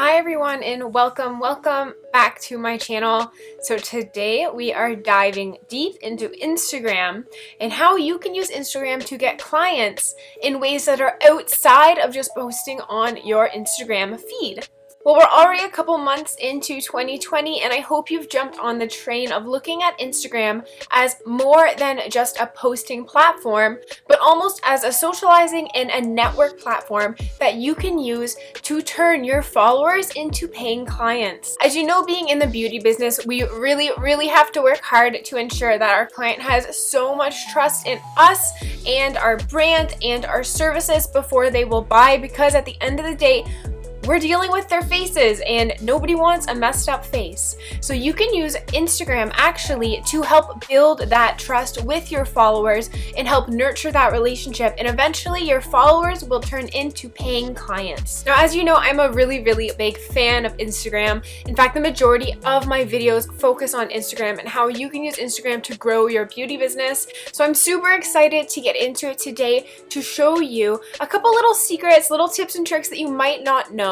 Hi everyone and welcome back to my channel. So today we are diving deep into Instagram and how you can use Instagram to get clients in ways that are outside of just posting on your Instagram feed. Well, we're already a couple months into 2020 and I hope you've jumped on the train of looking at Instagram as more than just a posting platform, but almost as a socializing and a network platform that you can use to turn your followers into paying clients. As you know, being in the beauty business, we really have to work hard to ensure that our client has so much trust in us and our brand and our services before they will buy, because at the end of the day, we're dealing with their faces and nobody wants a messed up face. So you can use Instagram actually to help build that trust with your followers and help nurture that relationship, and eventually your followers will turn into paying clients. Now, as you know, I'm a really big fan of Instagram. In fact, the majority of my videos focus on Instagram and how you can use Instagram to grow your beauty business. So I'm super excited to get into it today to show you a couple little secrets, little tips and tricks that you might not know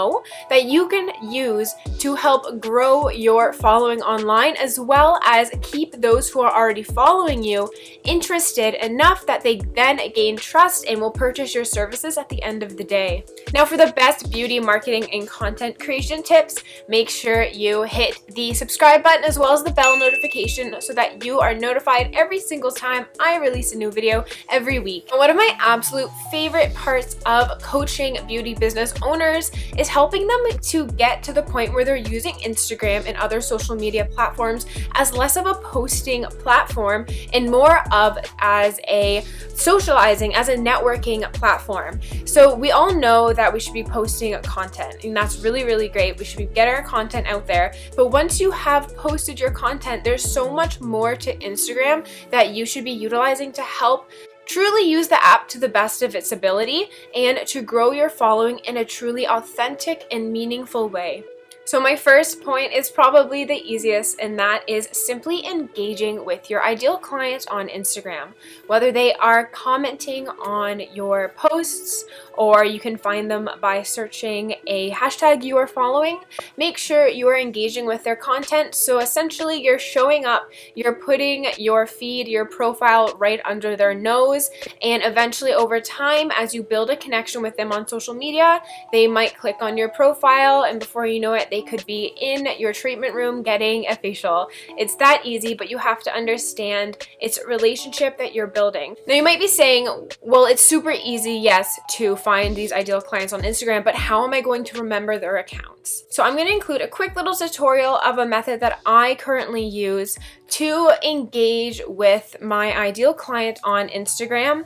that you can use to help grow your following online, as well as keep those who are already following you interested enough that they then gain trust and will purchase your services at the end of the day. Now, for the best beauty marketing and content creation tips, make sure you hit the subscribe button as well as the bell notification so that you are notified every single time I release a new video every week. And one of my absolute favorite parts of coaching beauty business owners is helping them to get to the point where they're using Instagram and other social media platforms as less of a posting platform and more of as a socializing, as a networking platform. So we all know that we should be posting content, and that's really great. We should be getting our content out there. But once you have posted your content, there's so much more to Instagram that you should be utilizing to help truly use the app to the best of its ability and to grow your following in a truly authentic and meaningful way. So my first point is probably the easiest, and that is simply engaging with your ideal client on Instagram. Whether they are commenting on your posts, or you can find them by searching a hashtag you are following, make sure you are engaging with their content. So essentially you're showing up, you're putting your feed, your profile right under their nose, and eventually over time, as you build a connection with them on social media, they might click on your profile, and before you know it, they could be in your treatment room getting a facial. It's that easy, but you have to understand it's a relationship that you're building. Now you might be saying, well, it's super easy, yes, to find these ideal clients on Instagram, but how am I going to remember their accounts? So I'm going to include a quick little tutorial of a method that I currently use to engage with my ideal client on Instagram.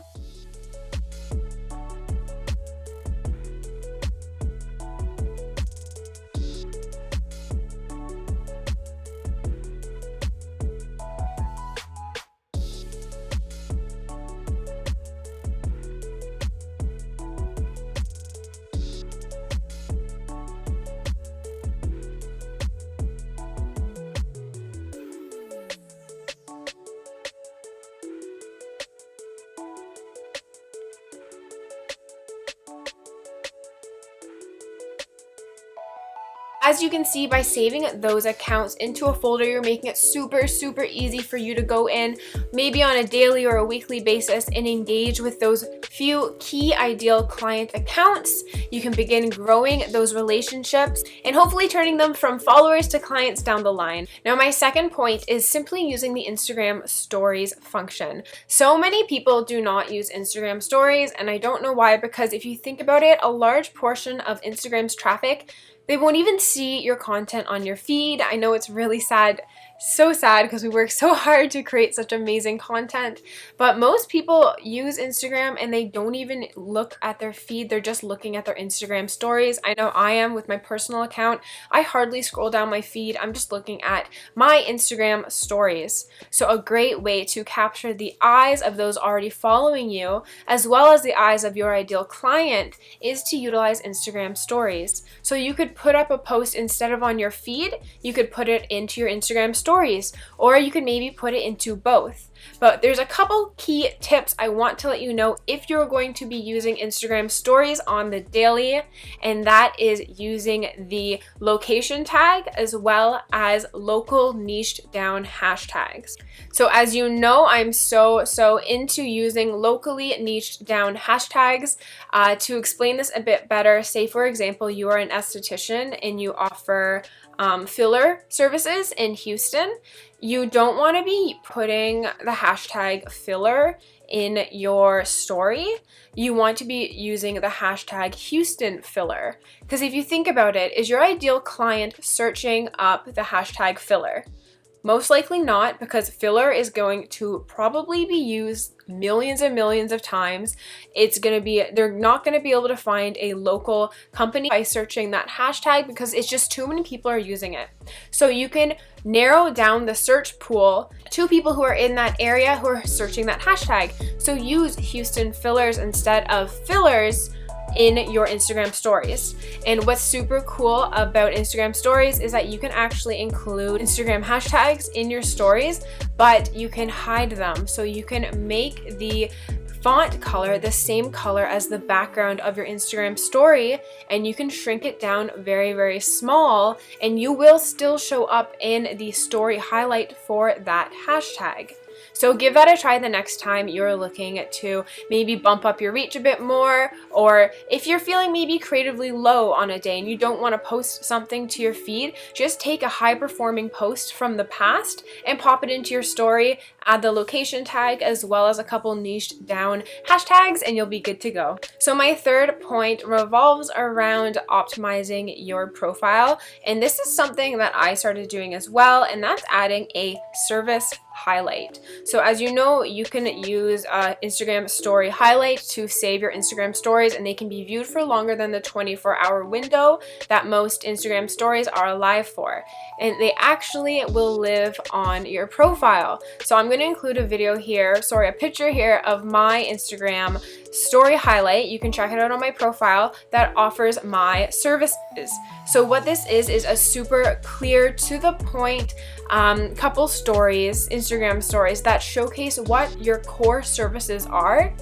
As you can see, by saving those accounts into a folder, you're making it super easy for you to go in, maybe on a daily or a weekly basis, and engage with those few key ideal client accounts. You can begin growing those relationships and hopefully turning them from followers to clients down the line. Now, my second point is simply using the Instagram stories function. So many people do not use Instagram stories, and I don't know why, because if you think about it, a large portion of Instagram's traffic, they won't even see your content on your feed. I know it's really sad, so sad, because we work so hard to create such amazing content, but most people use Instagram and they don't even look at their feed. They're just looking at their Instagram stories. I know I am with my personal account. I hardly scroll down my feed. I'm just looking at my Instagram stories. So a great way to capture the eyes of those already following you, as well as the eyes of your ideal client, is to utilize Instagram stories. So you could put up a post instead of on your feed, you could put it into your Instagram stories, or you could maybe put it into both. But there's a couple key tips I want to let you know if you're going to be using Instagram stories on the daily, and that is using the location tag as well as local niched down hashtags. So as you know, I'm so into using locally niched down hashtags. To explain this a bit better, say for example, you are an esthetician and you offer filler services in Houston. You don't want to be putting the hashtag filler in your story. You want to be using the hashtag Houston filler. Because if you think about it, is your ideal client searching up the hashtag filler? Most likely not, because filler is going to probably be used millions and millions of times. They're not going to be able to find a local company by searching that hashtag because it's just too many people are using it. So you can narrow down the search pool to people who are in that area who are searching that hashtag. So use Houston fillers instead of fillers in your Instagram stories. And what's super cool about Instagram stories is that you can actually include Instagram hashtags in your stories, but you can hide them. So you can make the font color the same color as the background of your Instagram story, and you can shrink it down very, very small, and you will still show up in the story highlight for that hashtag. So give that a try the next time you're looking to maybe bump up your reach a bit more, or if you're feeling maybe creatively low on a day and you don't want to post something to your feed, just take a high performing post from the past and pop it into your story, add the location tag as well as a couple niched down hashtags, and you'll be good to go. So my third point revolves around optimizing your profile, and this is something that I started doing as well, and that's adding a service highlight. So as you know, you can use Instagram story highlight to save your Instagram stories, and they can be viewed for longer than the 24-hour window that most Instagram stories are alive for, and they actually will live on your profile. So I'm going to include a picture here of my Instagram story highlight. You can check it out on my profile that offers my services. So what this is a super clear, to the point couple stories, Instagram stories that showcase what your core services are.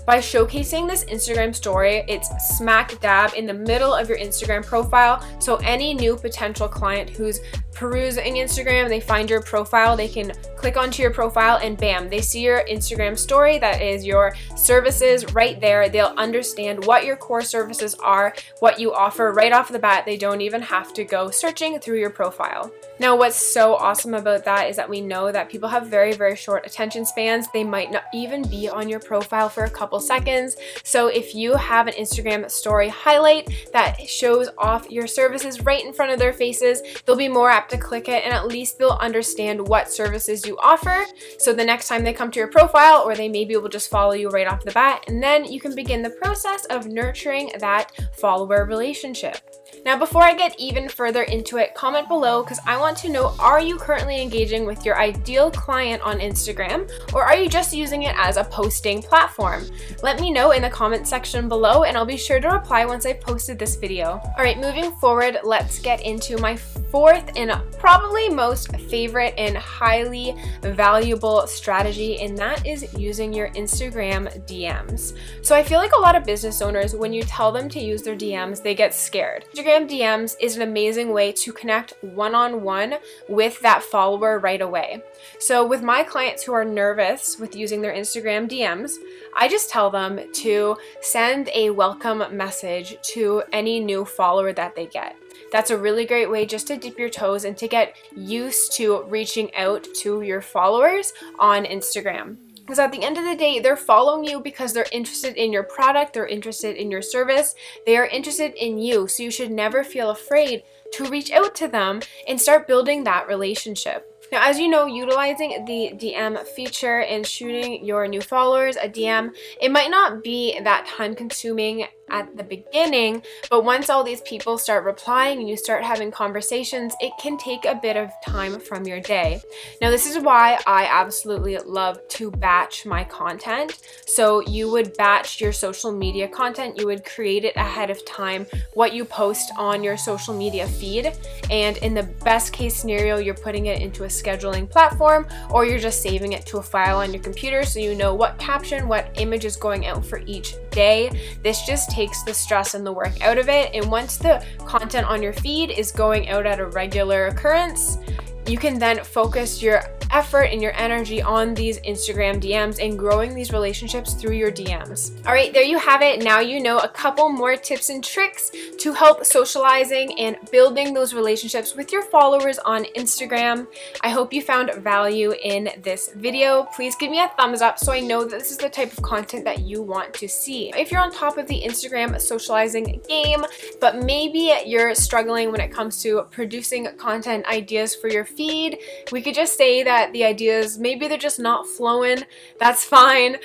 By showcasing this Instagram story, it's smack dab in the middle of your Instagram profile. So any new potential client who's perusing Instagram, they find your profile, they can click onto your profile and bam, they see your Instagram story that is your services right there. They'll understand what your core services are, what you offer right off the bat. They don't even have to go searching through your profile. Now, what's so awesome about that is that we know that people have very, very short attention spans. They might not even be on your profile for a couple seconds. So if you have an Instagram story highlight that shows off your services right in front of their faces, they'll be more apt to click it, and at least they'll understand what services you offer. So the next time they come to your profile, or they maybe will just follow you right off the bat, and then you can begin the process of nurturing that follower relationship. Now, before I get even further into it, comment below because I want to know, are you currently engaging with your ideal client on Instagram, or are you just using it as a posting platform? Let me know in the comment section below, and I'll be sure to reply once I've posted this video. All right, moving forward, let's get into my fourth and probably most favorite and highly valuable strategy, and that is using your Instagram DMs. So I feel like a lot of business owners, when you tell them to use their DMs, they get scared. Instagram DMs is an amazing way to connect one-on-one with that follower right away. So with my clients who are nervous with using their Instagram DMs, I just tell them to send a welcome message to any new follower that they get. That's a really great way just to dip your toes and to get used to reaching out to your followers on Instagram. Because at the end of the day, they're following you because they're interested in your product, they're interested in your service, they are interested in you. So you should never feel afraid to reach out to them and start building that relationship. Now, as you know, utilizing the DM feature and shooting your new followers a DM, it might not be that time consuming at the beginning, but once all these people start replying and you start having conversations, it can take a bit of time from your day. Now, this is why I absolutely love to batch my content. So you would batch your social media content, you would create it ahead of time, what you post on your social media feed, and in the best case scenario, you're putting it into a scheduling platform, or you're just saving it to a file on your computer so you know what caption, what image is going out for each day. This just takes the stress and the work out of it, and once the content on your feed is going out at a regular occurrence, you can then focus your effort and your energy on these Instagram DMs and growing these relationships through your DMs. All right, there you have it. Now you know a couple more tips and tricks to help socializing and building those relationships with your followers on Instagram. I hope you found value in this video. Please give me a thumbs up so I know that this is the type of content that you want to see. If you're on top of the Instagram socializing game, but maybe you're struggling when it comes to producing content ideas for your feed, we could just say that the ideas, maybe they're just not flowing. That's fine.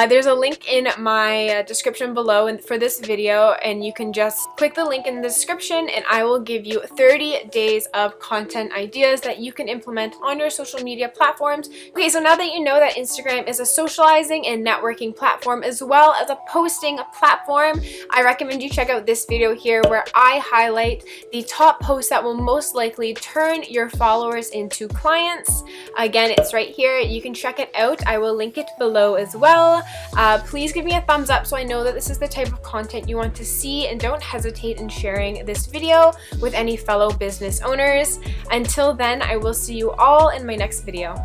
There's a link in my description below and for this video, and you can just click the link in the description and I will give you 30 days of content ideas that you can implement on your social media platforms. Okay, so now that you know that Instagram is a socializing and networking platform as well as a posting platform, I recommend you check out this video here where I highlight the top posts that will most likely turn your followers into clients. Again, it's right here. You can check it out. I will link it below as well. Please give me a thumbs up so I know that this is the type of content you want to see, and don't hesitate in sharing this video with any fellow business owners. Until then, I will see you all in my next video.